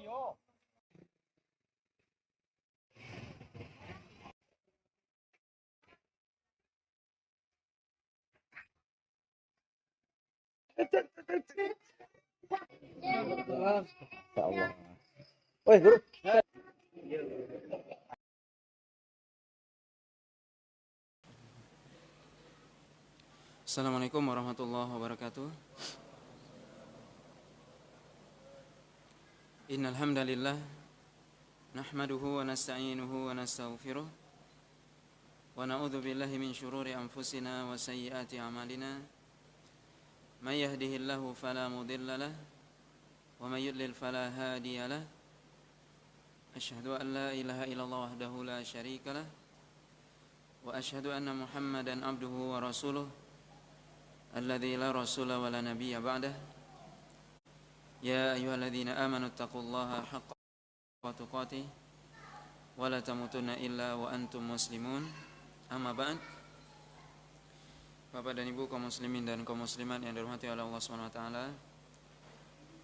Allah. Woi, guru. Assalamualaikum warahmatullahi wabarakatuh. Innal hamdalillah nahmaduhu wa nasta'inuhu wa nastaghfiruh wa na'udzu billahi min shururi anfusina wa sayyiati a'malina. May yahdihillahu fala mudilla lahu wa may yudlil fala hadiya lahu. Asyhadu an la ilaha illallah wahdahu la syarika lah wa asyhadu anna Muhammadan abduhu wa rasuluh alladzi la rasula wa la nabiyya ba'dah. Ya ayyuhalladzina amanu taqullaha haqqa tuqatih wa la tamutunna illa wa antum muslimun. Amma ba'd. Bapak dan Ibu kaum muslimin dan kaum muslimat yang dirahmati oleh Allah Subhanahu wa taala.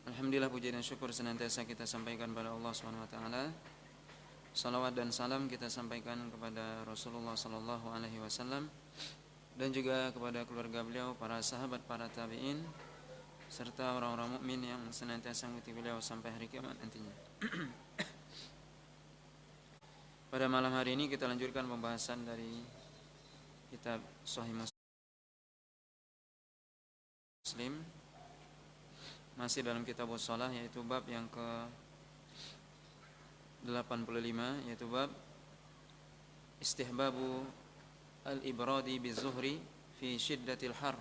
Alhamdulillah, puji dan syukur senantiasa kita sampaikan kepada Allah Subhanahu wa taala. Salawat dan salam kita sampaikan kepada Rasulullah sallallahu alaihi wasallam dan juga kepada keluarga beliau, para sahabat, para tabi'in serta orang-orang mukmin yang senantiasa mengikuti beliau sampai hari kiamat nantinya. Pada malam hari ini kita lanjutkan pembahasan dari kitab Sahih Muslim, masih dalam kitab shalah, yaitu bab yang ke-85, yaitu bab istihbabu al-ibradi bizuhri fi syiddatil har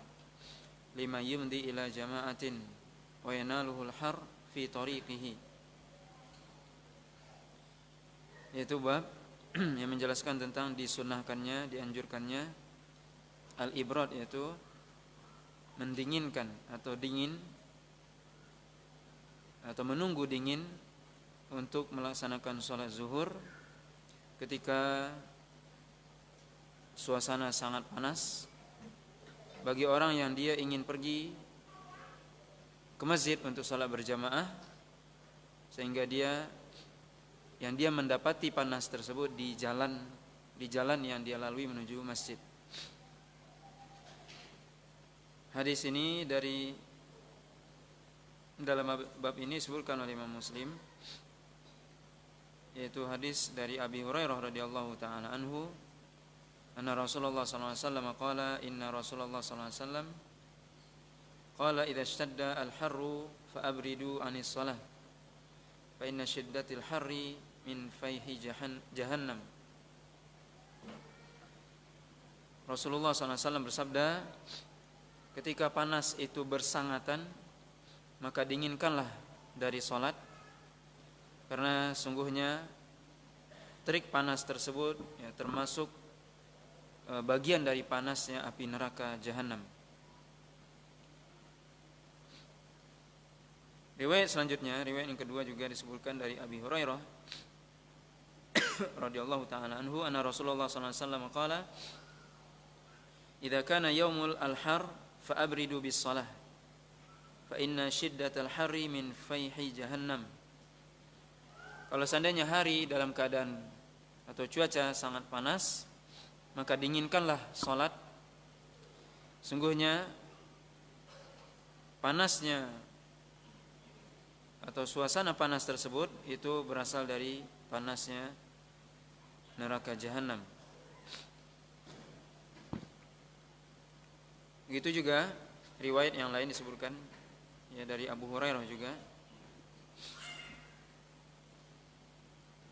lima yumdi ila jama'atin wa yanaluhul har fi tariqihi. Yaitu bab yang menjelaskan tentang disunnahkannya, dianjurkannya al-ibrad, yaitu mendinginkan atau dingin atau menunggu dingin untuk melaksanakan sholat zuhur ketika suasana sangat panas, bagi orang yang dia ingin pergi ke masjid untuk sholat berjamaah, sehingga dia mendapati panas tersebut di jalan yang dia lalui menuju masjid. Hadis ini dalam bab ini disebutkan oleh Imam Muslim, yaitu hadis dari Abi Hurairah radhiyallahu taala anhu, anna Rasulullah sallallahu alaihi wasallam qala, inna Rasulullah sallallahu alaihi wasallam qala idza ishtadda al-harru fa abridu 'anis shalah fa inna shiddatil harri min fayhi jahannam. Rasulullah sallallahu alaihi wasallam bersabda, ketika panas itu bersangatan, maka dinginkanlah dari salat, karena sungguhnya terik panas tersebut termasuk bagian dari panasnya api neraka jahanam. Riwayat selanjutnya, riwayat yang kedua juga disebutkan dari Abi Hurairah radhiyallahu taala anhu, anna Rasulullah sallallahu alaihi wasallam qala, idza kana yaumul al-har fa abridu bis shalah fa inna shiddatal harri min fayhi jahannam. Kalau seandainya hari dalam keadaan atau cuaca sangat panas, maka dinginkanlah salat. Sungguhnya panasnya atau suasana panas tersebut itu berasal dari panasnya neraka jahanam. Begitu juga riwayat yang lain disebutkan dari Abu Hurairah juga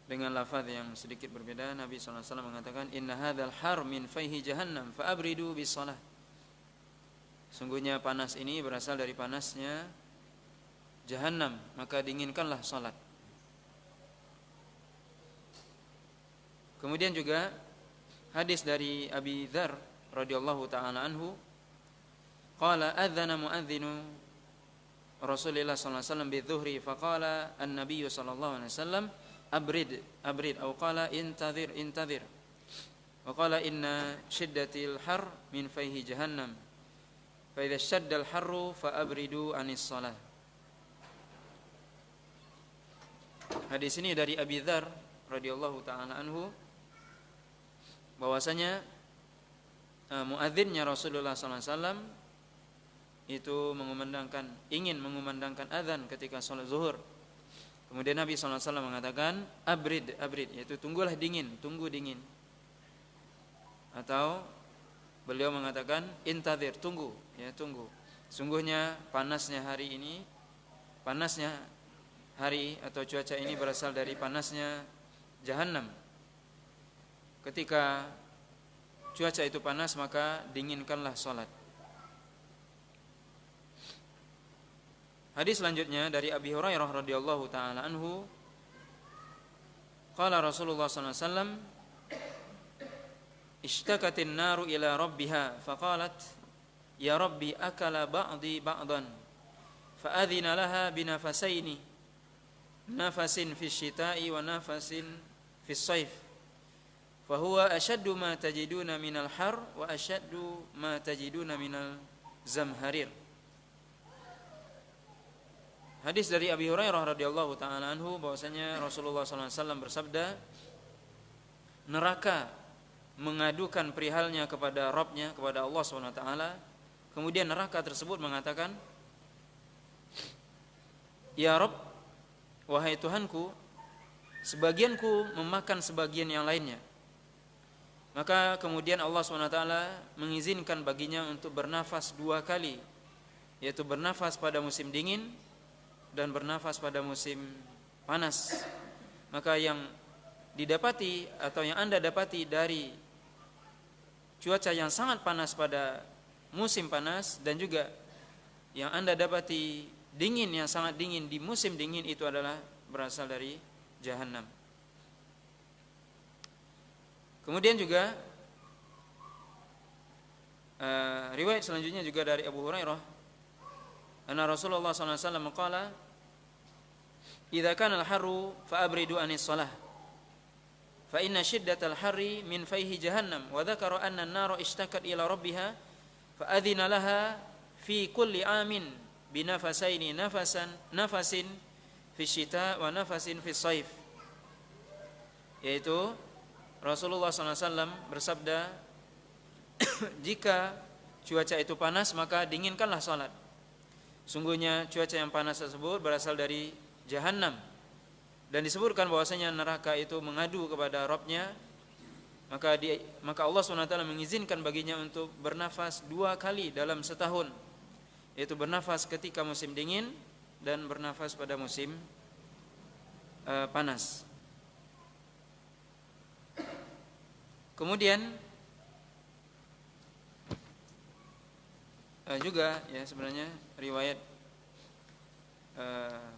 dengan lafaz yang sedikit berbeda. Nabi sallallahu alaihi wasallam mengatakan, inna hadzal har min fayhi jahannam fa abridu bis shalah. Sungguhnya panas ini berasal dari panasnya jahanam, maka dinginkanlah salat. Kemudian juga hadis dari Abi Dzar radhiyallahu taala anhu, qala adzana muadzinu Rasulullah sallallahu alaihi wasallam bidzuhri faqala an-nabiy sallallahu alaihi wasallam abrid atau qala intadhir wa qala inna shiddatil har min fayhi jahannam fa idza shaddal harru fa abridu anis shalah. Hadis ini dari Abi Dzar radhiyallahu taala anhu bahwasanya muadzinnya Rasulullah SAW itu ingin mengumandangkan azan ketika sholat zuhur. Kemudian Nabi SAW mengatakan abrid, yaitu tunggu dingin. Atau beliau mengatakan intadhir, tunggu. Sungguhnya panasnya hari atau cuaca ini berasal dari panasnya Jahannam. Ketika cuaca itu panas, maka dinginkanlah sholat. Hadis selanjutnya dari Abi Hurairah radhiyallahu taala anhu, qala Rasulullah sallallahu alaihi wasallam, ishtakatin naru ila rabbiha faqalat ya rabbi akala ba'di ba'dan fa'adhina laha binafasaini nafasin fi syita'i wa nafasin fi sayf fahuwa ashaddu ma tajiduna minal har wa ashaddu ma tajiduna minal zamharir. Hadis dari Abi Hurairah radhiyallahu taala anhu bahwasanya Rasulullah sallallahu alaihi wasallam bersabda, neraka mengadukan perihalnya kepada Rabb-nya, kepada Allah Subhanahu wa taala. Kemudian neraka tersebut mengatakan, ya Rabb, wahai Tuhanku, sebagianku memakan sebagian yang lainnya. Maka kemudian Allah Subhanahu wa taala mengizinkan baginya untuk bernafas 2 kali, yaitu bernafas pada musim dingin dan bernafas pada musim panas. Maka yang didapati atau yang Anda dapati dari cuaca yang sangat panas pada musim panas dan juga yang Anda dapati dingin yang sangat dingin di musim dingin, itu adalah berasal dari Jahannam. Kemudian juga riwayat selanjutnya juga dari Abu Hurairah, anna Rasulullah sallallahu alaihi wasallam qala idza kana al-harru fa abridu anis shalah fa inna shiddatal harri min fayhi jahannam wa dzakara anna an-nara ishtakat ila rabbiha fa adhina laha fi kulli amin binafasaini nafasin fi syita wa nafasin fi shaif. Yaitu Rasulullah sallallahu alaihi wasallam bersabda, jika cuaca itu panas maka dinginkanlah salat. Sungguhnya cuaca yang panas tersebut berasal dari Jahannam. Dan disebutkan bahwasanya neraka itu mengadu kepada Rabb-nya, maka Allah SWT mengizinkan baginya untuk bernafas 2 kali dalam setahun, yaitu bernafas ketika musim dingin dan bernafas pada musim panas. Kemudian juga ya sebenarnya riwayat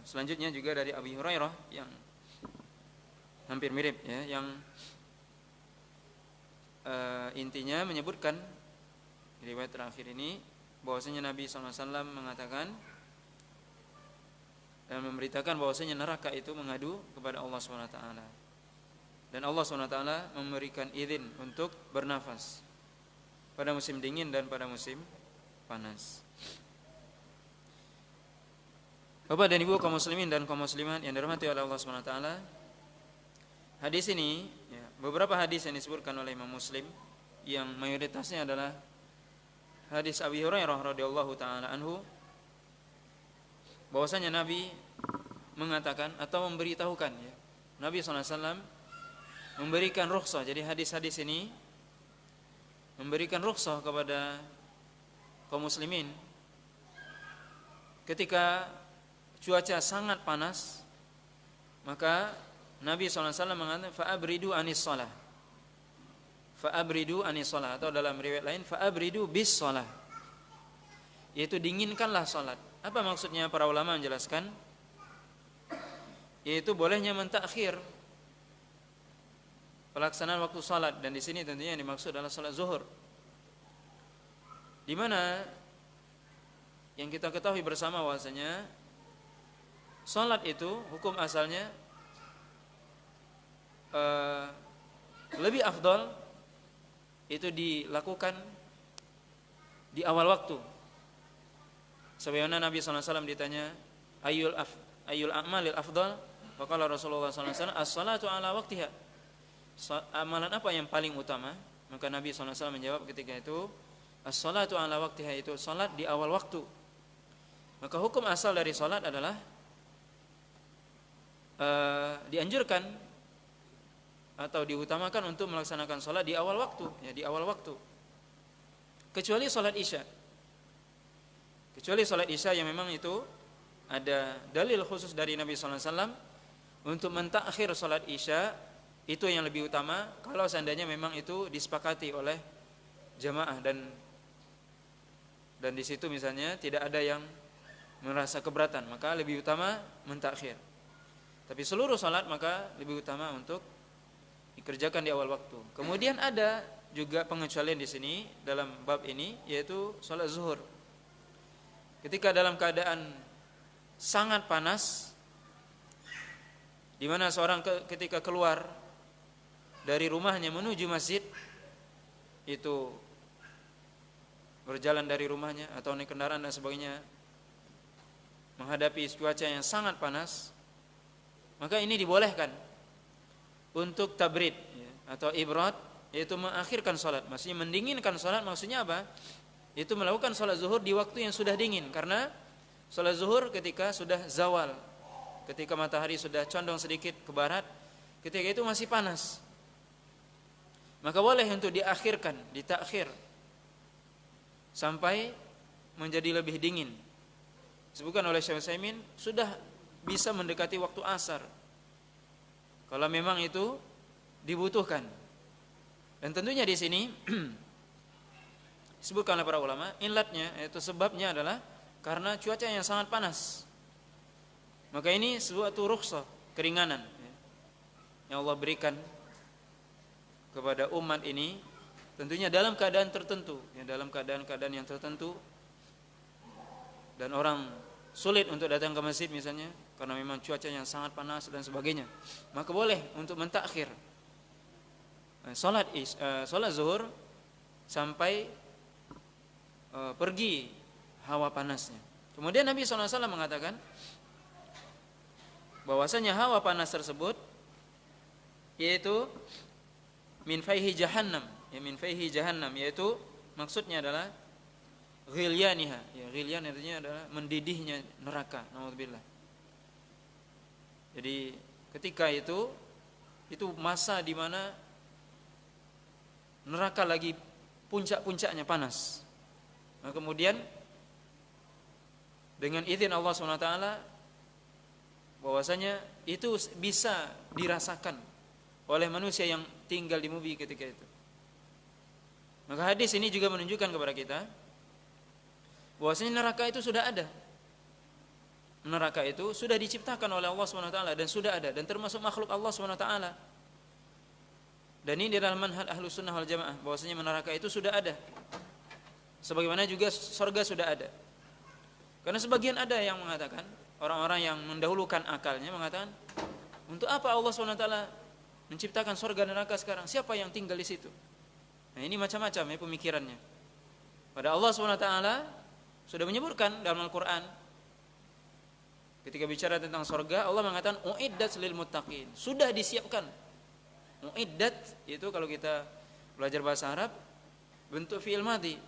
selanjutnya juga dari Abi Hurairah yang hampir mirip ya, yang intinya menyebutkan riwayat terakhir ini bahwasanya Nabi SAW mengatakan dan memberitakan bahwasanya neraka itu mengadu kepada Allah SWT, dan Allah SWT memberikan izin untuk bernafas pada musim dingin dan pada musim panas. Bapak dan Ibu kaum muslimin dan kaum muslimat yang dirahmati oleh Allah Subhanahu wa taala, hadis ini ya, beberapa hadis yang disebutkan oleh Imam Muslim yang mayoritasnya adalah hadis Abi Hurairah radhiyallahu taala anhu, bahwasanya Nabi mengatakan atau memberitahukan ya, Nabi SAW memberikan rukhsah. Jadi hadis-hadis ini memberikan rukhsah kepada kaum muslimin ketika cuaca sangat panas, maka Nabi SAW mengatakan fa'abridu anis shalah, atau dalam riwayat lain fa'abridu bis shalah, yaitu dinginkanlah salat. Apa maksudnya? Para ulama menjelaskan, yaitu bolehnya mentakhir pelaksanaan waktu salat, dan di sini tentunya yang dimaksud adalah salat zuhur, di mana yang kita ketahui bersama bahwasanya salat itu hukum asalnya lebih afdal itu dilakukan di awal waktu. Sebagaimana Nabi SAW ditanya ayul a'malil afdal, Faqala Rasulullah sallallahu alaihi wasallam, as-salatu ala waqtiha. Amalan apa yang paling utama? Maka Nabi sallallahu alaihi wasallam menjawab ketika itu, as-salatu ala waqtiha, itu salat di awal waktu. Maka hukum asal dari salat adalah dianjurkan atau diutamakan untuk melaksanakan salat di awal waktu, ya di awal waktu. Kecuali salat Isya. Kecuali salat Isya yang memang itu ada dalil khusus dari Nabi sallallahu alaihi wasallam untuk mentakhir salat Isya, itu yang lebih utama kalau seandainya memang itu disepakati oleh jamaah dan di situ misalnya tidak ada yang merasa keberatan, maka lebih utama mentakhir. Tapi seluruh salat maka lebih utama untuk dikerjakan di awal waktu. Kemudian ada juga pengecualian di sini dalam bab ini, yaitu salat zuhur. Ketika dalam keadaan sangat panas, di mana seorang ketika keluar dari rumahnya menuju masjid, itu berjalan dari rumahnya atau naik kendaraan dan sebagainya, menghadapi cuaca yang sangat panas, maka ini dibolehkan untuk tabrid atau ibrad, yaitu mengakhirkan salat, maksudnya mendinginkan salat. Maksudnya apa? Itu melakukan salat zuhur di waktu yang sudah dingin, karena salat zuhur ketika sudah zawal, ketika matahari sudah condong sedikit ke barat, ketika itu masih panas, maka boleh untuk diakhirkan, ditakhir sampai menjadi lebih dingin. Disebutkan oleh Syekh Utsaimin, sudah bisa mendekati waktu asar kalau memang itu dibutuhkan. Dan tentunya di sini disebutkan oleh para ulama, illatnya, yaitu sebabnya adalah karena cuaca yang sangat panas. Maka ini suatu rukhsah, keringanan yang Allah berikan kepada umat ini, tentunya dalam keadaan tertentu, ya, dalam keadaan-keadaan yang tertentu, dan orang sulit untuk datang ke masjid misalnya karena memang cuaca yang sangat panas dan sebagainya, maka boleh untuk mentakhir salat zuhur sampai pergi hawa panasnya. Kemudian Nabi SAW mengatakan bahwasanya hawa panas tersebut yaitu min faihi jahannam, ya, min faihi jahannam, yaitu maksudnya adalah ghilyaniha, ya, ghilyan artinya adalah mendidihnya neraka, naudzubillah. Jadi ketika itu masa di mana neraka lagi puncak-puncaknya panas. Nah, kemudian dengan izin Allah SWT bahwasanya itu bisa dirasakan oleh manusia yang tinggal di bumi ketika itu. Maka hadis ini juga menunjukkan kepada kita bahwasanya neraka itu sudah ada. Neraka itu sudah diciptakan oleh Allah SWT dan sudah ada, dan termasuk makhluk Allah SWT. Dan ini adalah manhaj Ahlus Sunnah wal Jamaah, bahwasanya neraka itu sudah ada. Sebagaimana juga surga sudah ada. Karena sebagian ada yang mengatakan, orang-orang yang mendahulukan akalnya mengatakan, untuk apa Allah SWT menciptakan surga dan neraka sekarang? Siapa yang tinggal di situ? Nah, ini macam-macam ya pemikirannya. Pada Allah SWT sudah menyebutkan dalam Al-Quran, ketika bicara tentang surga, Allah mengatakan uiddat lil muttaqin, sudah disiapkan. Uiddat itu kalau kita belajar bahasa Arab bentuk fi'il madhi,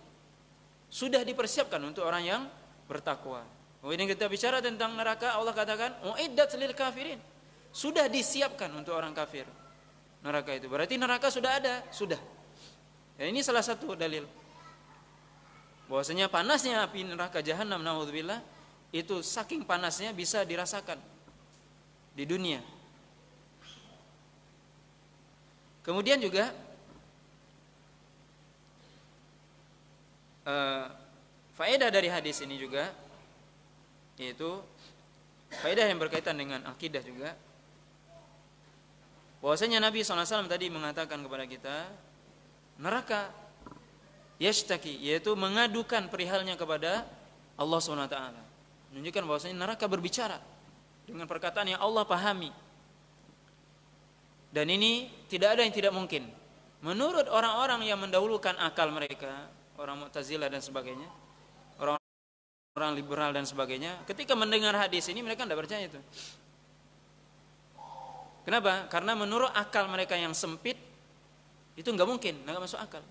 sudah dipersiapkan untuk orang yang bertakwa. Kemudian kita bicara tentang neraka, Allah katakan uiddat lil kafirin, sudah disiapkan untuk orang kafir. Neraka itu berarti neraka sudah ada, sudah. Ya, ini salah satu dalil bahwasanya panasnya api neraka jahanam, naudzubillah, itu saking panasnya bisa dirasakan di dunia. Kemudian juga faedah dari hadis ini juga, yaitu faedah yang berkaitan dengan akidah juga, bahwasanya Nabi SAW tadi mengatakan kepada kita, neraka yashtaki, yaitu mengadukan perihalnya kepada Allah SWT, menunjukkan bahwasanya neraka berbicara dengan perkataan yang Allah pahami. Dan ini tidak ada yang tidak mungkin. Menurut orang-orang yang mendahulukan akal mereka, orang Mu'tazilah dan sebagainya, orang liberal dan sebagainya, ketika mendengar hadis ini mereka tidak percaya itu. Kenapa? Karena menurut akal mereka yang sempit itu nggak mungkin, nggak masuk akal.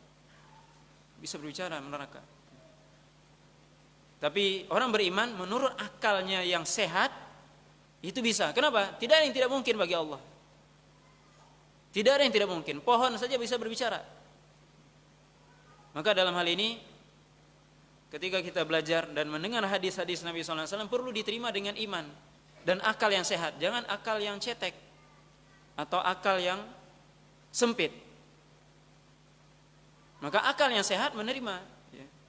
Bisa berbicara neraka. Tapi orang beriman menurut akalnya yang sehat itu bisa. Kenapa? Tidak ada yang tidak mungkin bagi Allah. Tidak ada yang tidak mungkin. Pohon saja bisa berbicara. Maka dalam hal ini ketika kita belajar dan mendengar hadis-hadis Nabi SAW perlu diterima dengan iman dan akal yang sehat. Jangan akal yang cetek atau akal yang sempit. Maka akal yang sehat menerima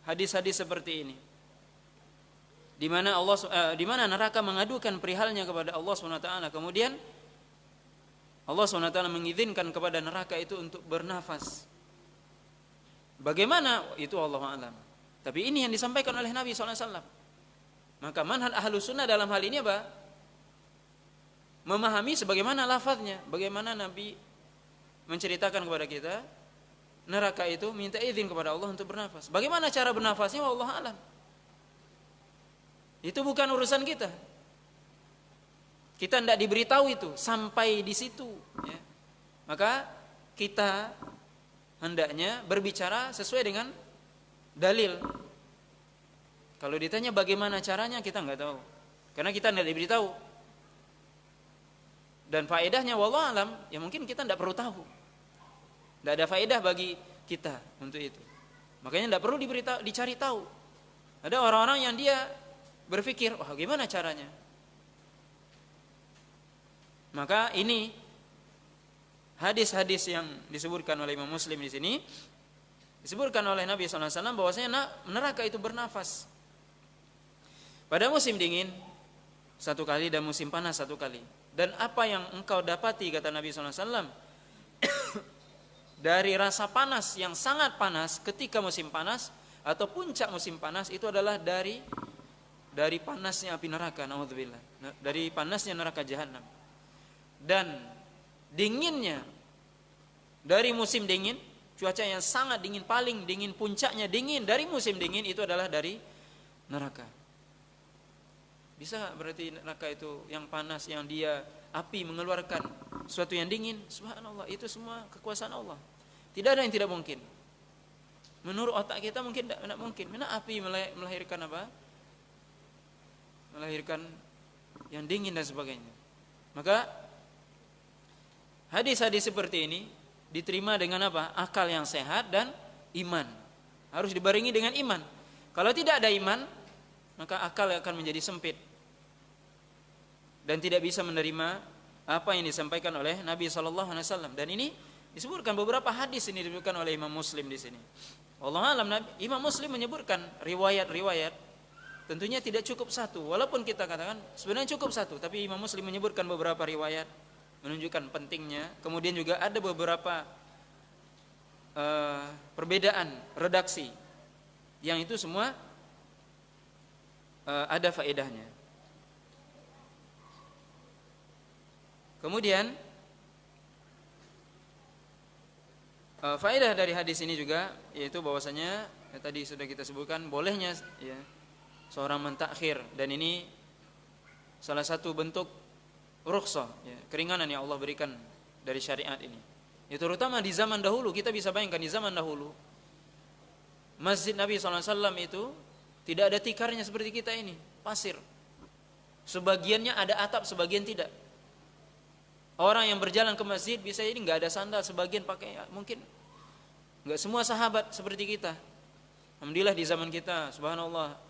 hadis-hadis seperti ini. Di mana neraka mengadukan perihalnya kepada Allah SWT. Kemudian Allah SWT mengizinkan kepada neraka itu untuk bernafas. Bagaimana? Itu Allah a'lam. Tapi ini yang disampaikan oleh Nabi SAW. Maka manhaj Ahlus Sunnah dalam hal ini apa? Memahami sebagaimana lafaznya. Bagaimana Nabi menceritakan kepada kita, neraka itu minta izin kepada Allah untuk bernafas. Bagaimana cara bernafasnya? Allah a'lam. Itu bukan urusan kita. Kita tidak diberitahu itu sampai di situ. Ya. Maka kita hendaknya berbicara sesuai dengan dalil. Kalau ditanya bagaimana caranya, kita nggak tahu, karena kita tidak diberitahu. Dan faedahnya wallahu alam, ya mungkin kita tidak perlu tahu. Tidak ada faedah bagi kita untuk itu. Makanya tidak perlu dicari tahu. Ada orang-orang yang dia berpikir, wah gimana caranya? Maka ini hadis-hadis yang disebutkan oleh Imam Muslim di sini disebutkan oleh Nabi SAW bahwasanya neraka itu bernafas pada musim dingin satu kali dan musim panas satu kali. Dan apa yang engkau dapati, kata Nabi SAW, dari rasa panas yang sangat panas ketika musim panas atau puncak musim panas itu adalah dari panasnya api neraka, naudzubillah, dari panasnya neraka jahanam. Dan dinginnya dari musim dingin, cuaca yang sangat dingin, paling dingin, puncaknya dingin dari musim dingin itu adalah dari neraka. Bisa berarti neraka itu yang panas, yang dia api mengeluarkan sesuatu yang dingin, subhanallah, itu semua kekuasaan Allah. Tidak ada yang tidak mungkin. Menurut otak kita mungkin tidak mungkin. Mana api melahirkan apa? Melahirkan yang dingin dan sebagainya. Maka hadis-hadis seperti ini diterima dengan apa? Akal yang sehat dan iman. Harus dibarengi dengan iman. Kalau tidak ada iman, maka akal akan menjadi sempit dan tidak bisa menerima apa yang disampaikan oleh Nabi SAW. Dan ini disebutkan beberapa hadis ini disebutkan oleh Imam Muslim di sini. Allah alam, Imam Muslim menyebutkan riwayat-riwayat. Tentunya tidak cukup satu. Walaupun kita katakan sebenarnya cukup satu, tapi Imam Muslim menyebutkan beberapa riwayat menunjukkan pentingnya. Kemudian juga ada beberapa perbedaan redaksi yang itu semua ada faedahnya. Kemudian faedah dari hadis ini juga yaitu bahwasanya tadi sudah kita sebutkan bolehnya ya seorang mentakhir, dan ini salah satu bentuk rukhsah, ya, keringanan yang Allah berikan dari syariat ini. Ya, terutama di zaman dahulu, kita bisa bayangkan di zaman dahulu Masjid Nabi SAW itu tidak ada tikarnya seperti kita ini, pasir. Sebagiannya ada atap, sebagian tidak. Orang yang berjalan ke masjid bisa ini nggak ada sandal, sebagian pakai, mungkin nggak semua sahabat seperti kita. Alhamdulillah di zaman kita, subhanallah,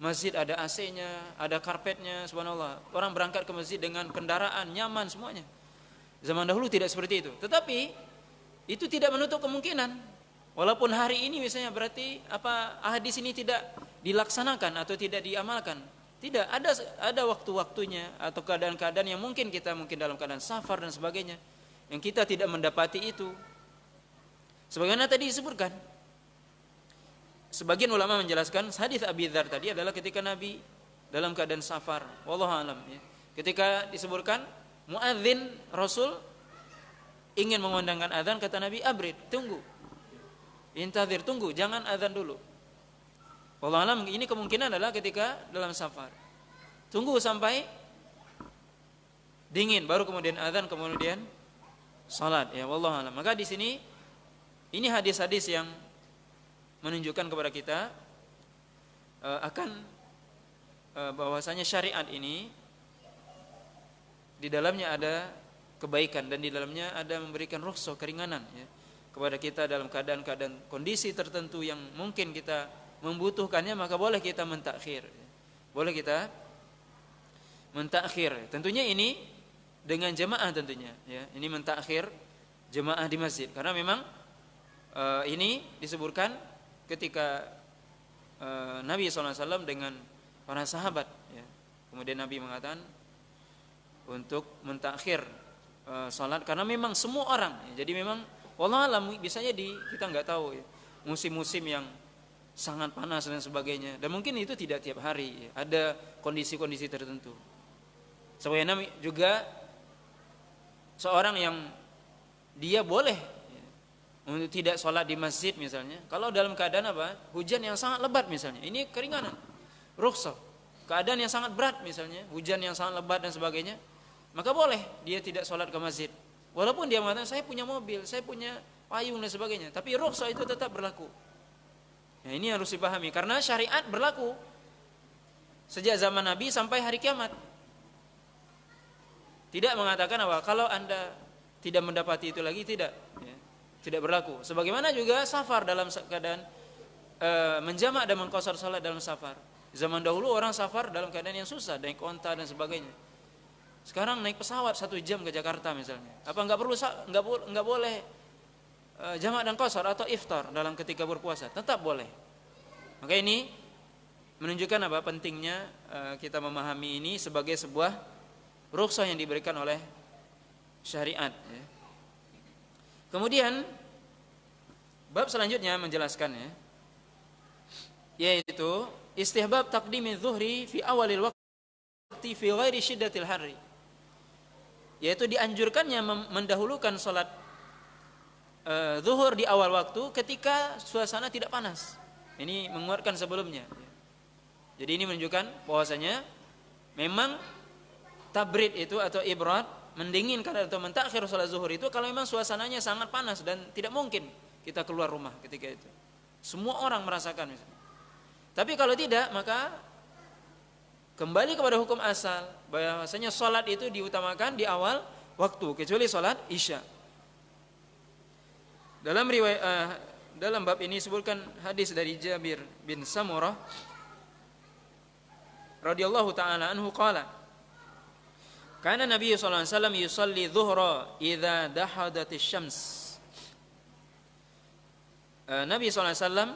masjid ada AC-nya, ada karpetnya, subhanallah. Orang berangkat ke masjid dengan kendaraan nyaman semuanya. Zaman dahulu tidak seperti itu. Tetapi itu tidak menutup kemungkinan. Walaupun hari ini misalnya berarti apa hadis ini tidak dilaksanakan atau tidak diamalkan. Tidak, ada waktu-waktunya atau keadaan-keadaan yang mungkin kita dalam keadaan safar dan sebagainya yang kita tidak mendapati itu. Sebagaimana tadi disebutkan. Sebagian ulama menjelaskan hadis Abi Dzar tadi adalah ketika Nabi dalam keadaan safar, wallahu alam ya. Ketika disebutkan muadzin Rasul ingin mengundangkan azan, kata Nabi, abrid, tunggu. Intazir, tunggu, jangan azan dulu. Wallahu alam, ini kemungkinan adalah ketika dalam safar. Tunggu sampai dingin, baru kemudian azan, kemudian salat. Ya wallahu a'lam. Maka di sini ini hadis-hadis yang menunjukkan kepada kita akan bahwasanya syariat ini di dalamnya ada kebaikan dan di dalamnya ada memberikan rukhsah, keringanan ya, kepada kita dalam keadaan-keadaan kondisi tertentu yang mungkin kita membutuhkannya, maka boleh kita mentakhir. Boleh kita mentakhir. Tentunya ini dengan jemaah tentunya ya. Ini mentakhir jemaah di masjid karena memang ini disebutkan ketika Nabi SAW dengan para sahabat ya. Kemudian Nabi mengatakan untuk mentakhir salat karena memang semua orang ya. Jadi memang wallahu alam bisa jadi kita nggak tahu ya, musim-musim yang sangat panas dan sebagainya, dan mungkin itu tidak tiap hari ya. Ada kondisi-kondisi tertentu. Sebagaimana juga seorang yang dia boleh ya, untuk tidak sholat di masjid misalnya, kalau dalam keadaan apa? Hujan yang sangat lebat misalnya, ini keringanan, rukhsah. Keadaan yang sangat berat misalnya, hujan yang sangat lebat dan sebagainya, maka boleh dia tidak sholat ke masjid. Walaupun dia mengatakan saya punya mobil, saya punya payung dan sebagainya, tapi rukhsah itu tetap berlaku. Ya, ini harus dipahami karena syariat berlaku sejak zaman Nabi sampai hari kiamat. Tidak mengatakan bahwa kalau Anda tidak mendapati itu lagi, tidak ya, tidak berlaku. Sebagaimana juga safar dalam keadaan menjamak dan mengqashar salat dalam safar. Zaman dahulu orang safar dalam keadaan yang susah, naik onta dan sebagainya. Sekarang naik pesawat 1 jam ke Jakarta misalnya. Apa nggak boleh jamak dan qashar atau iftar dalam ketika berpuasa? Tetap boleh. Maka ini menunjukkan apa pentingnya kita memahami ini sebagai sebuah rukhsah yang diberikan oleh syariat ya. Kemudian bab selanjutnya menjelaskan ya, yaitu istihbab taqdimi dzuhri fi awalil waqti fi ghairi syiddatil harri, yaitu dianjurkannya mendahulukan salat zuhur di awal waktu ketika suasana tidak panas. Ini menguatkan sebelumnya. Jadi ini menunjukkan bahwasanya memang tabrid itu atau ibrad, mendinginkan atau mentakhir salat zuhur itu kalau memang suasananya sangat panas dan tidak mungkin kita keluar rumah ketika itu. Semua orang merasakan misalnya. Tapi kalau tidak, maka kembali kepada hukum asal bahwasanya salat itu diutamakan di awal waktu kecuali salat Isya. Dalam riwayat dalam bab ini disebutkan hadis dari Jabir bin Samurah radhiyallahu taala anhu qala kana Nabi sallallahu alaihi wasallam yusalli dhuhra idza dahadatis syams. Nabi sallallahu alaihi wasallam,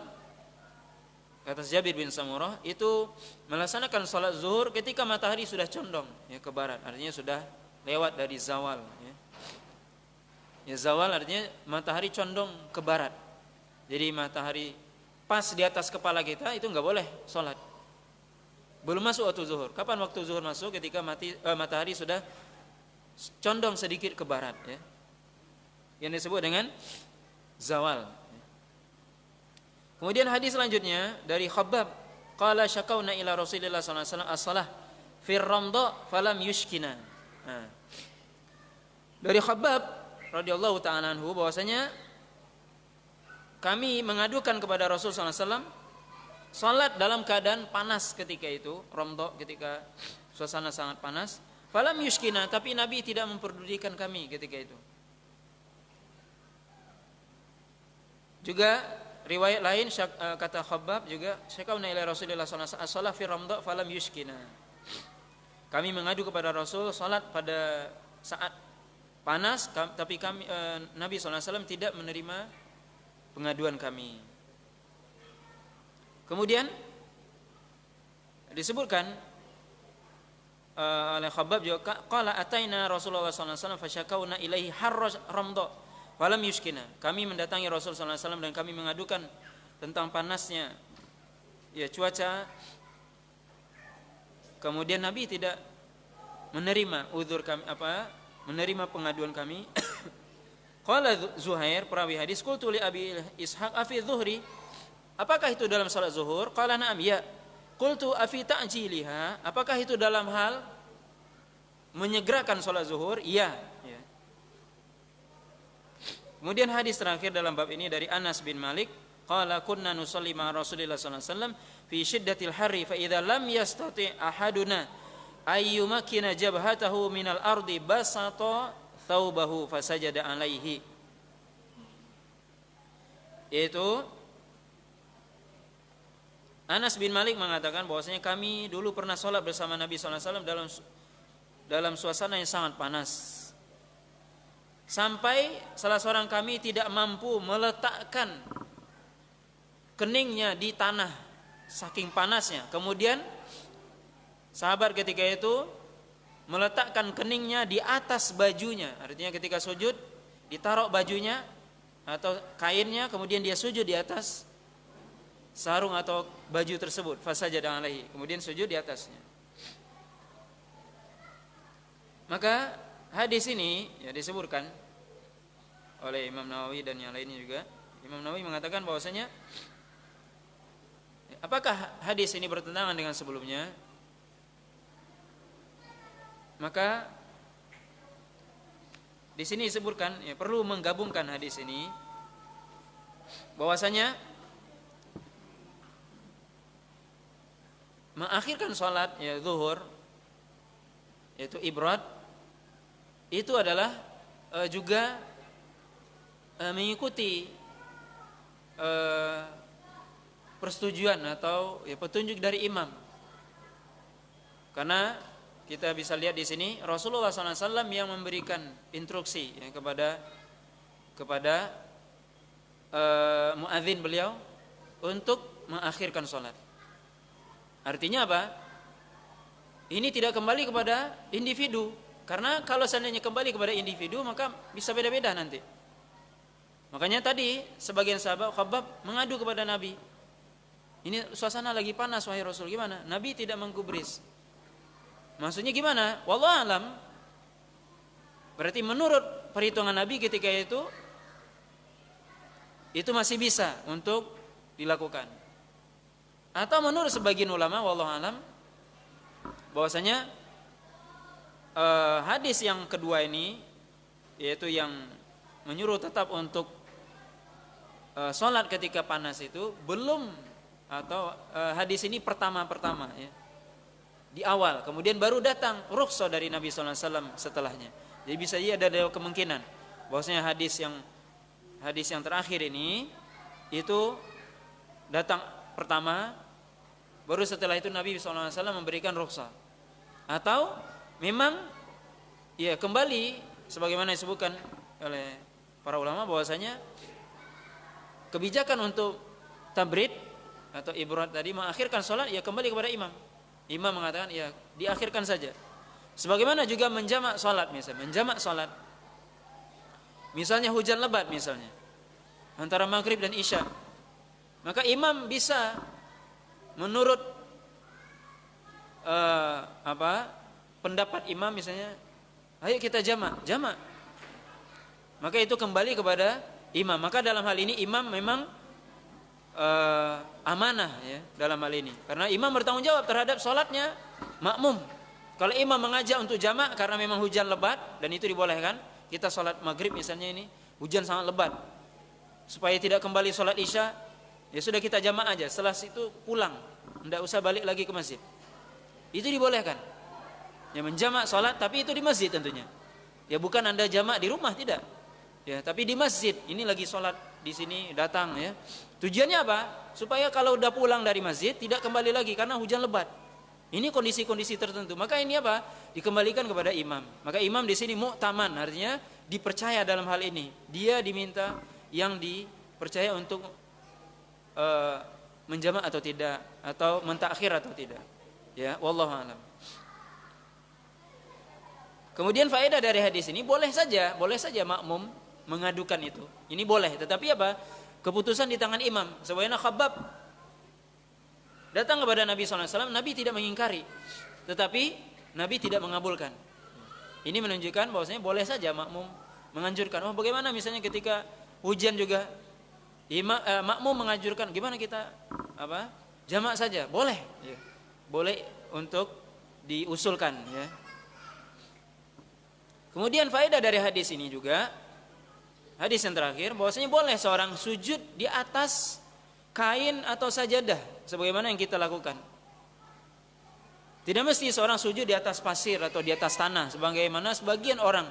kata Jabir bin Samurah, itu melaksanakan salat zuhur ketika matahari sudah condong ya ke barat, artinya sudah lewat dari zawal ya. Ya zawal artinya matahari condong ke barat. Jadi matahari pas di atas kepala kita itu enggak boleh salat. Belum masuk waktu zuhur. Kapan waktu zuhur masuk? Ketika matahari sudah condong sedikit ke barat ya. Yang disebut dengan zawal. Kemudian hadis selanjutnya dari Khabbab, qala syakauna ila Rasulillah sallallahu alaihi wasallam as-salah fi ramdha falam yushkina. Nah. Dari Khabbab radhiyallahu ta'ala anhu bahwasanya kami mengadukan kepada Rasul sallallahu alaihi wasallam salat dalam keadaan panas ketika itu, ramdha ketika suasana sangat panas, falam yushkina, tapi Nabi tidak memperdulikan kami ketika itu. Juga riwayat lain kata Khabbab juga syakauna ila Rasulillah sallallahu alaihi wasallam as-salah fi ramdha falam yushkina. Kami mengadu kepada Rasul salat pada saat panas, tapi kami Nabi sallallahu alaihi wasallam tidak menerima pengaduan kami. Kemudian disebutkan oleh Khabbab juga qala ataina Rasulullah sallallahu alaihi wasallam fasyakauna ilaihi harra ramdha falam yushkina. Kami mendatangi Rasul sallallahu alaihi wasallam dan kami mengadukan tentang panasnya ya cuaca. Kemudian Nabi tidak menerima uzur kami, menerima pengaduan kami. Qala Zuhair perawi hadis, qultu li Abi Ishaq afi dhuhri, apakah itu dalam salat zuhur? Qala na'am ya. Qultu afi ta'jiliha, apakah itu dalam hal menyegerakan sholat zuhur, iya. Ya. Kemudian hadis terakhir dalam bab ini dari Anas bin Malik, qala kunna nusalli ma Rasulillah sallallahu alaihi wasallam fi shiddatil harri fa idza lam yastati ahaduna ayyumakina jabhatahu minal ardi basata thawbahu fasajada alaihi. Yaitu Anas bin Malik mengatakan bahwasanya kami dulu pernah sholat bersama Nabi sallallahu alaihi wasallam dalam suasana yang sangat panas. Sampai salah seorang kami tidak mampu meletakkan keningnya di tanah saking panasnya. Kemudian sahabat ketika itu meletakkan keningnya di atas bajunya. Artinya ketika sujud ditaruh bajunya atau kainnya, kemudian dia sujud di atas sarung atau baju tersebut, fasajada alaihi, kemudian sujud di atasnya. Maka hadis ini ya disebutkan oleh Imam Nawawi dan yang lainnya juga. Imam Nawawi mengatakan bahwasanya apakah hadis ini bertentangan dengan sebelumnya? Maka di sini disebutkan ya perlu menggabungkan hadis ini bahwasanya mengakhirkan sholat ya zuhur yaitu ibrad itu adalah juga mengikuti persetujuan atau ya, petunjuk dari imam. Karena kita bisa lihat di sini Rasulullah SAW yang memberikan instruksi ya, kepada muadzin beliau untuk mengakhirkan sholat. Artinya apa? Ini tidak kembali kepada individu. Karena kalau seandainya kembali kepada individu maka bisa beda-beda nanti. Makanya tadi sebagian sahabat Khabbab mengadu kepada Nabi. Ini suasana lagi panas wahai Rasul, gimana? Nabi tidak menggubris. Maksudnya gimana? Wallahu alam. Berarti menurut perhitungan Nabi ketika itu masih bisa untuk dilakukan. Atau menurut sebagian ulama wallahu alam bahwasanya hadis yang kedua ini yaitu yang menyuruh tetap untuk sholat ketika panas itu belum, atau hadis ini pertama ya, di awal, kemudian baru datang rukhsah dari Nabi SAW setelahnya. Jadi bisa jadi ada kemungkinan bahwasanya hadis yang terakhir ini itu datang pertama, baru setelah itu Nabi SAW memberikan rukhsah. Atau memang ya kembali sebagaimana disebutkan oleh para ulama bahwasanya kebijakan untuk tabrid atau ibrad tadi mengakhirkan sholat ya kembali kepada imam. Imam mengatakan ya diakhirkan saja. Sebagaimana juga menjamak sholat, misalnya menjamak sholat. Misalnya hujan lebat misalnya antara maghrib dan isya, maka imam bisa menurut pendapat imam misalnya, ayo kita jamak. Maka itu kembali kepada imam. Maka dalam hal ini imam memang amanah ya dalam hal ini. Karena imam bertanggung jawab terhadap sholatnya makmum. Kalau imam mengajak untuk jamak karena memang hujan lebat dan itu dibolehkan, kita sholat maghrib misalnya ini hujan sangat lebat, supaya tidak kembali sholat isya, ya sudah kita jamak aja. Setelah itu pulang, tidak usah balik lagi ke masjid. Itu dibolehkan. Ya menjamak sholat, tapi itu di masjid tentunya. Ya bukan anda jamak di rumah, tidak. Ya tapi di masjid. Ini lagi sholat di sini datang ya. Tujuannya apa? Supaya kalau udah pulang dari masjid tidak kembali lagi karena hujan lebat. Ini kondisi-kondisi tertentu. Maka ini apa? Dikembalikan kepada imam. Maka imam di sini mu'taman, artinya dipercaya dalam hal ini. Dia diminta yang dipercaya untuk menjamak atau tidak, atau mentakhir atau tidak. Ya, wallahu a'lam. Kemudian faedah dari hadis ini boleh saja makmum mengadukan itu. Ini boleh, tetapi apa? Keputusan di tangan imam. Sebagaimana Khabbab datang kepada Nabi SAW, Nabi tidak mengingkari, tetapi Nabi tidak mengabulkan. Ini menunjukkan bahwasanya boleh saja makmum menganjurkan. Oh, bagaimana misalnya ketika hujan juga makmum menganjurkan, gimana kita jamak saja? Boleh, ya. Boleh untuk diusulkan, ya. Kemudian faedah dari hadis ini juga, hadis yang terakhir, bahwasanya boleh seorang sujud di atas kain atau sajadah sebagaimana yang kita lakukan. Tidak mesti seorang sujud di atas pasir atau di atas tanah sebagaimana sebagian orang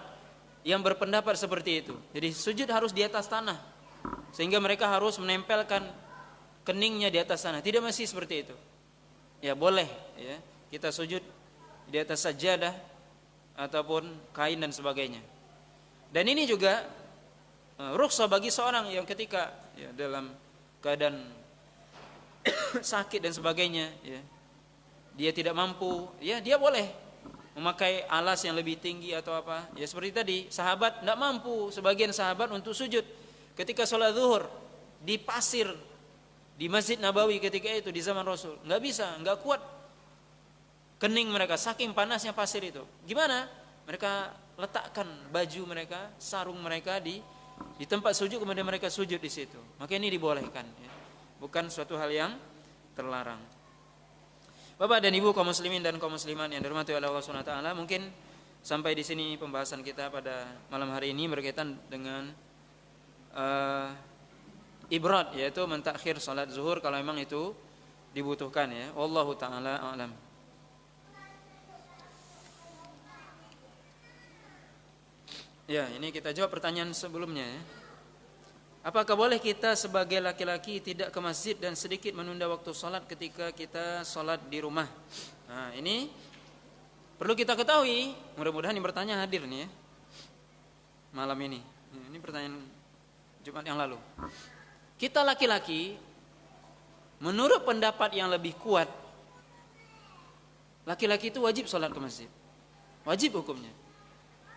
yang berpendapat seperti itu. Jadi sujud harus di atas tanah sehingga mereka harus menempelkan keningnya di atas tanah. Tidak mesti seperti itu. Ya boleh ya, kita sujud di atas sajadah ataupun kain dan sebagainya. Dan ini juga rukhsah bagi seorang yang ketika ya, dalam keadaan sakit dan sebagainya ya, dia tidak mampu, ya dia boleh memakai alas yang lebih tinggi atau apa. Ya seperti tadi, sahabat tidak mampu, sebagian sahabat untuk sujud ketika sholat zuhur di pasir di Masjid Nabawi ketika itu di zaman Rasul. Nggak bisa, nggak kuat kening mereka, saking panasnya pasir itu. Gimana? Mereka letakkan baju mereka, sarung mereka di tempat sujud, kemudian mereka sujud di situ. Maka ini dibolehkan, ya. Bukan suatu hal yang terlarang. Bapak dan Ibu kaum muslimin dan kaum muslimat yang dirahmati oleh Allah Subhanahu wa taala, mungkin sampai di sini pembahasan kita pada malam hari ini berkaitan dengan ibrat, yaitu mentakhir salat zuhur kalau memang itu dibutuhkan ya. Wallahu taala a'lam. Ya, ini kita jawab pertanyaan sebelumnya ya. Apakah boleh kita sebagai laki-laki tidak ke masjid dan sedikit menunda waktu sholat ketika kita sholat di rumah? Nah ini perlu kita ketahui. Mudah-mudahan yang bertanya hadir nih ya malam ini. Ini pertanyaan Jumat yang lalu. Kita laki-laki, menurut pendapat yang lebih kuat, laki-laki itu wajib sholat ke masjid. Wajib hukumnya.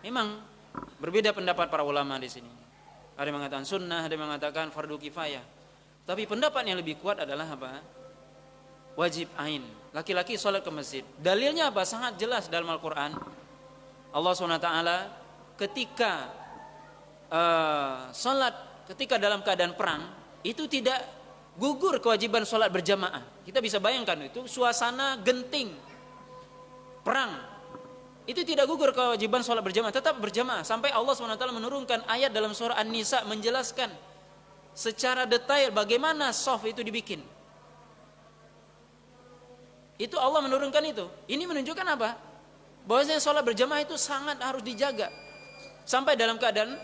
Memang berbeda pendapat para ulama di sini. Ada yang mengatakan sunnah, ada yang mengatakan fardu kifayah. Tapi pendapat yang lebih kuat adalah apa? Wajib ain. Laki-laki sholat ke masjid. Dalilnya apa? Sangat jelas dalam Al-Quran. Allah SWT ketika sholat, ketika dalam keadaan perang, itu tidak gugur kewajiban sholat berjamaah. Kita bisa bayangkan itu suasana genting perang. Itu tidak gugur kewajiban sholat berjamaah, tetap berjamaah. Sampai Allah SWT menurunkan ayat dalam surah An-Nisa menjelaskan secara detail bagaimana shaf itu dibikin. Itu Allah menurunkan itu. Ini menunjukkan apa? Bahwasanya sholat berjamaah itu sangat harus dijaga. Sampai dalam keadaan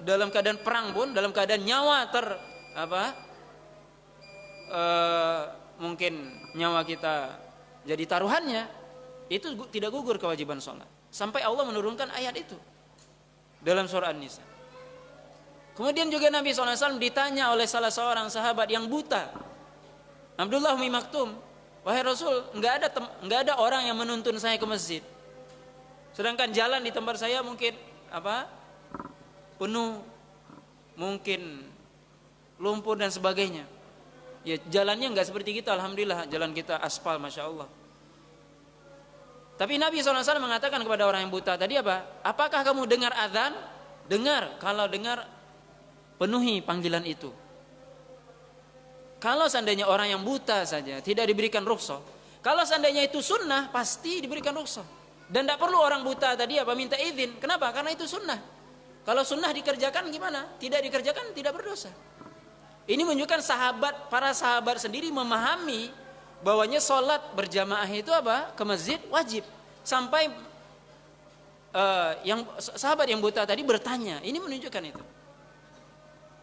dalam keadaan perang pun, dalam keadaan nyawa mungkin nyawa kita jadi taruhannya, itu tidak gugur kewajiban sholat. Sampai Allah menurunkan ayat itu dalam surah An-Nisa. Kemudian juga Nabi SAW ditanya oleh salah seorang sahabat yang buta, Abdullah bin Maktum, wahai Rasul, enggak ada orang yang menuntun saya ke masjid. Sedangkan jalan di tempat saya mungkin penuh, mungkin lumpur dan sebagainya. Ya jalannya enggak seperti kita, alhamdulillah jalan kita aspal, masya Allah. Tapi Nabi SAW mengatakan kepada orang yang buta tadi apa? Apakah kamu dengar azan? Dengar. Kalau dengar, penuhi panggilan itu. Kalau seandainya orang yang buta saja tidak diberikan rukhsah, kalau seandainya itu sunnah, pasti diberikan rukhsah. Dan tidak perlu orang buta tadi minta izin. Kenapa? Karena itu sunnah. Kalau sunnah dikerjakan gimana? Tidak dikerjakan tidak berdosa. Ini menunjukkan para sahabat sendiri memahami bahwanya sholat berjamaah itu ke masjid wajib. Sampai yang sahabat yang buta tadi bertanya, ini menunjukkan itu.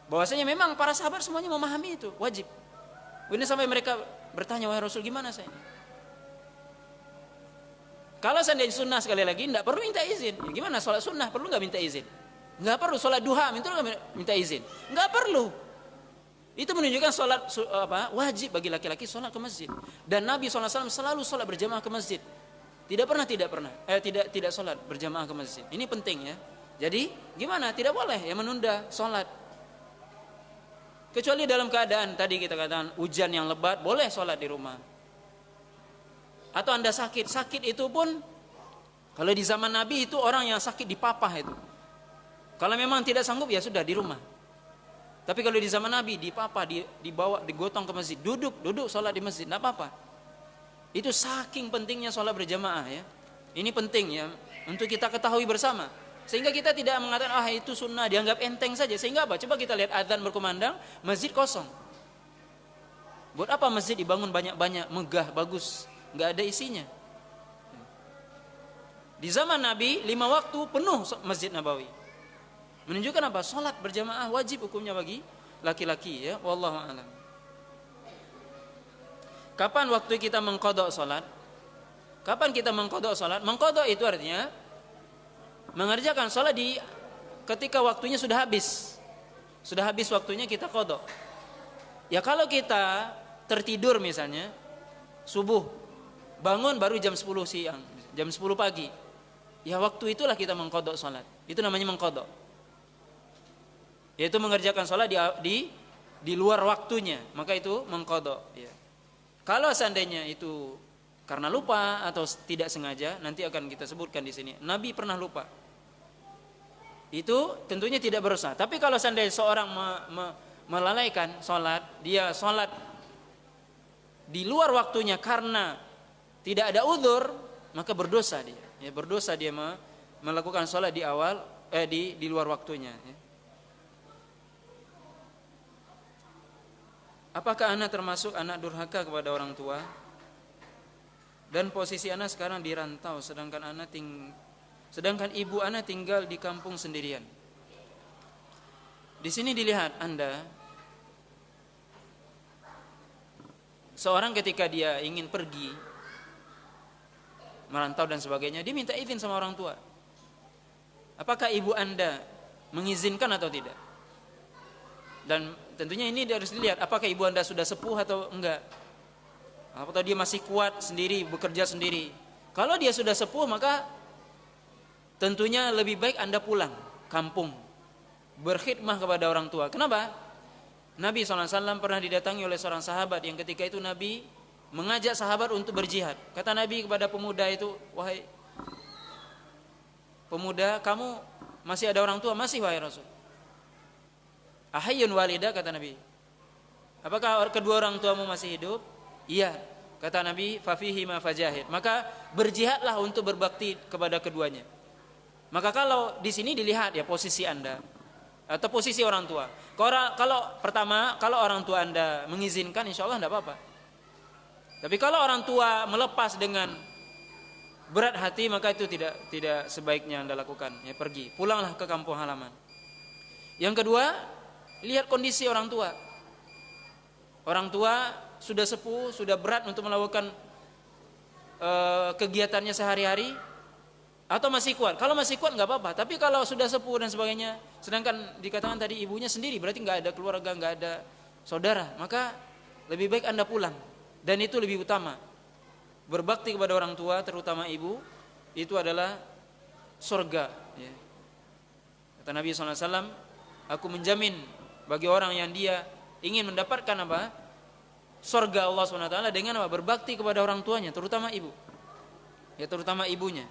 Bahwasanya memang para sahabat semuanya memahami itu wajib. Ini sampai mereka bertanya, wahai Rasul, gimana saya? Kalau seandainya sunnah sekali lagi, tidak perlu minta izin. Ya, gimana sholat sunnah perlu nggak minta izin? Nggak perlu. Sholat duha minta izin? Nggak perlu. Itu menunjukkan sholat wajib bagi laki-laki sholat ke masjid. Dan Nabi SAW selalu sholat berjamaah ke masjid. Tidak sholat berjamaah ke masjid. Ini penting ya. Jadi gimana? Tidak boleh ya menunda sholat. Kecuali dalam keadaan tadi kita katakan hujan yang lebat, boleh sholat di rumah. Atau Anda sakit itu pun kalau di zaman Nabi itu orang yang sakit dipapah itu. Kalau memang tidak sanggup ya sudah di rumah. Tapi kalau di zaman Nabi dipapa, dibawa, digotong ke masjid, duduk sholat di masjid, tidak apa-apa. Itu saking pentingnya sholat berjamaah ya. Ini penting ya. untuk kita ketahui bersama. Sehingga kita tidak mengatakan itu sunnah, dianggap enteng saja. Sehingga apa? Coba kita lihat azan berkumandang, masjid kosong. Buat apa masjid dibangun banyak-banyak, megah, bagus, nggak ada isinya. Di zaman Nabi 5 waktu penuh Masjid Nabawi. Menunjukkan apa? Salat berjamaah wajib hukumnya bagi laki-laki, ya. Wallahu a'lam. Kapan waktu kita mengqadha salat? Kapan kita mengqadha salat? Mengqadha itu artinya mengerjakan salat ketika waktunya sudah habis. Sudah habis waktunya kita qadha. Ya kalau kita tertidur misalnya subuh, bangun baru jam 10 siang, jam 10 pagi. Ya waktu itulah kita mengqadha salat. Itu namanya mengqadha. Yaitu mengerjakan salat di luar waktunya, maka itu mengqadha, ya. Kalau seandainya itu karena lupa atau tidak sengaja, nanti akan kita sebutkan di sini. Nabi pernah lupa. Itu tentunya tidak berdosa. Tapi kalau seandainya seorang melalaikan salat, dia salat di luar waktunya karena tidak ada uzur, maka berdosa dia. Ya, berdosa dia melakukan salat di awal di luar waktunya, ya. Apakah anak termasuk anak durhaka kepada orang tua? Dan posisi anak sekarang di rantau, sedangkan ibu anak tinggal di kampung sendirian. Di sini dilihat Anda, seorang ketika dia ingin pergi merantau dan sebagainya, dia minta izin sama orang tua. Apakah ibu Anda mengizinkan atau tidak? Dan tentunya ini harus dilihat, apakah ibu Anda sudah sepuh atau enggak, atau dia masih kuat sendiri, bekerja sendiri. Kalau dia sudah sepuh, maka tentunya lebih baik Anda pulang kampung, berkhidmah kepada orang tua. Kenapa? Nabi SAW pernah didatangi oleh seorang sahabat yang ketika itu Nabi mengajak sahabat untuk berjihad. Kata Nabi kepada pemuda itu, wahai pemuda, kamu masih ada orang tua? Masih, wahai Rasul. Ahayyun walidah, kata Nabi. Apakah kedua orang tuamu masih hidup? Iya, kata Nabi. Fafihi ma fajahid. Maka berjihadlah untuk berbakti kepada keduanya. Maka kalau di sini dilihat ya posisi Anda atau posisi orang tua. Kalau orang tua Anda mengizinkan, insya Allah tidak apa-apa. Tapi kalau orang tua melepas dengan berat hati, maka itu tidak sebaiknya Anda lakukan. Ya, pergi, pulanglah ke kampung halaman. Yang kedua, lihat kondisi orang tua. Orang tua sudah sepuh, sudah berat untuk melakukan kegiatannya sehari-hari, atau masih kuat. Kalau masih kuat nggak apa-apa. Tapi kalau sudah sepuh dan sebagainya, sedangkan dikatakan tadi ibunya sendiri, berarti nggak ada keluarga, nggak ada saudara, maka lebih baik Anda pulang. Dan itu lebih utama. Berbakti kepada orang tua, terutama ibu, itu adalah surga. Ya. Kata Nabi SAW, aku menjamin bagi orang yang dia ingin mendapatkan apa? Surga Allah SWT dengan apa? Berbakti kepada orang tuanya, terutama ibu. Ya, terutama ibunya.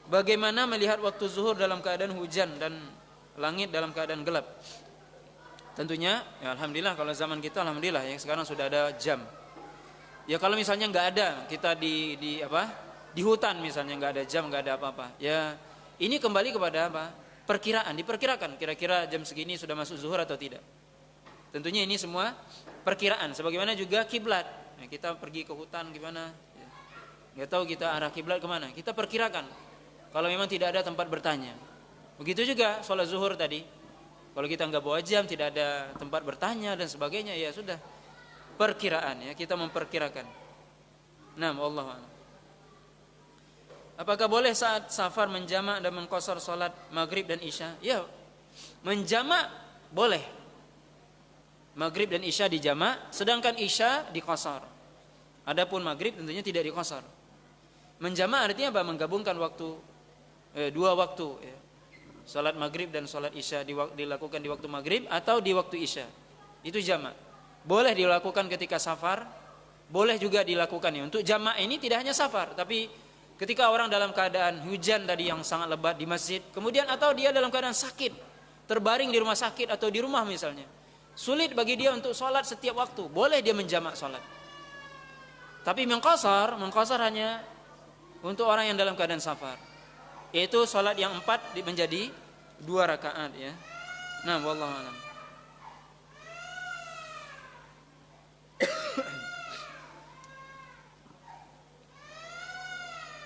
Bagaimana melihat waktu zuhur dalam keadaan hujan dan langit dalam keadaan gelap? Tentunya, ya alhamdulillah kalau zaman kita alhamdulillah yang sekarang sudah ada jam. Ya kalau misalnya nggak ada, kita di hutan misalnya nggak ada jam, nggak ada apa-apa. Ya ini kembali kepada apa? Perkiraan, diperkirakan kira-kira jam segini sudah masuk zuhur atau tidak. Tentunya ini semua perkiraan. Sebagaimana juga kiblat. Ya, kita pergi ke hutan gimana? Ya. Nggak tahu kita arah kiblat kemana. Kita perkirakan. Kalau memang tidak ada tempat bertanya. Begitu juga sholat zuhur tadi. Kalau kita nggak bawa jam, tidak ada tempat bertanya dan sebagainya, ya sudah perkiraan, ya kita memperkirakan. Nah, wallahu a'lam. Apakah boleh saat safar menjamak dan mengqashar salat maghrib dan isya? Ya, menjamak boleh. Maghrib dan isya dijamak, sedangkan isya diqashar. Adapun maghrib tentunya tidak diqashar. Menjamak artinya apa? Menggabungkan waktu dua waktu, ya. Salat maghrib dan salat isya dilakukan di waktu maghrib atau di waktu isya. Itu jamak. Boleh dilakukan ketika safar, boleh juga dilakukan ya. Untuk jamak ini tidak hanya safar, tapi ketika orang dalam keadaan hujan tadi yang sangat lebat di masjid, kemudian atau dia dalam keadaan sakit, terbaring di rumah sakit atau di rumah misalnya, sulit bagi dia untuk salat setiap waktu, boleh dia menjamak salat. Tapi mengqasar hanya untuk orang yang dalam keadaan safar. Yaitu salat yang 4 menjadi 2 rakaat ya. Nah, wallahu a'lam.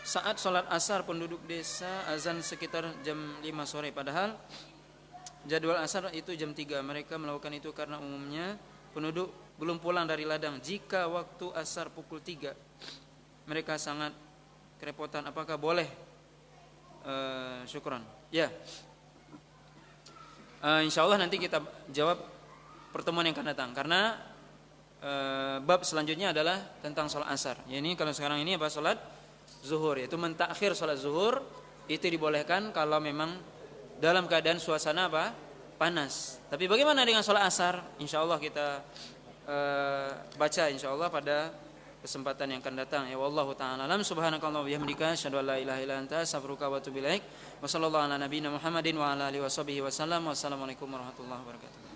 Saat sholat asar penduduk desa azan sekitar jam 5 sore, padahal jadwal asar itu jam 3. Mereka melakukan itu karena umumnya penduduk belum pulang dari ladang. Jika waktu asar pukul 3 mereka sangat kerepotan, apakah boleh? Syukran. Ya, insya Allah nanti kita jawab pertemuan yang akan datang, karena bab selanjutnya adalah tentang sholat asar. Ya, ini kalau sekarang ini apa? Sholat zuhur, yaitu mentakhir sholat zuhur itu dibolehkan kalau memang dalam keadaan suasana apa? Panas. Tapi bagaimana dengan sholat asar? Insya Allah kita baca insya Allah pada kesempatan yang akan datang. Ya wallahu ta'ala alam. Subhanakallah wa bihamdika asyhadu an la ilaha illa anta astaghfiruka wa atubu ilaik. Wa sallallahu ala nabiyyina Muhammadin wa ala alihi washabihi wasallam. Wassalamualaikum warahmatullahi wabarakatuh.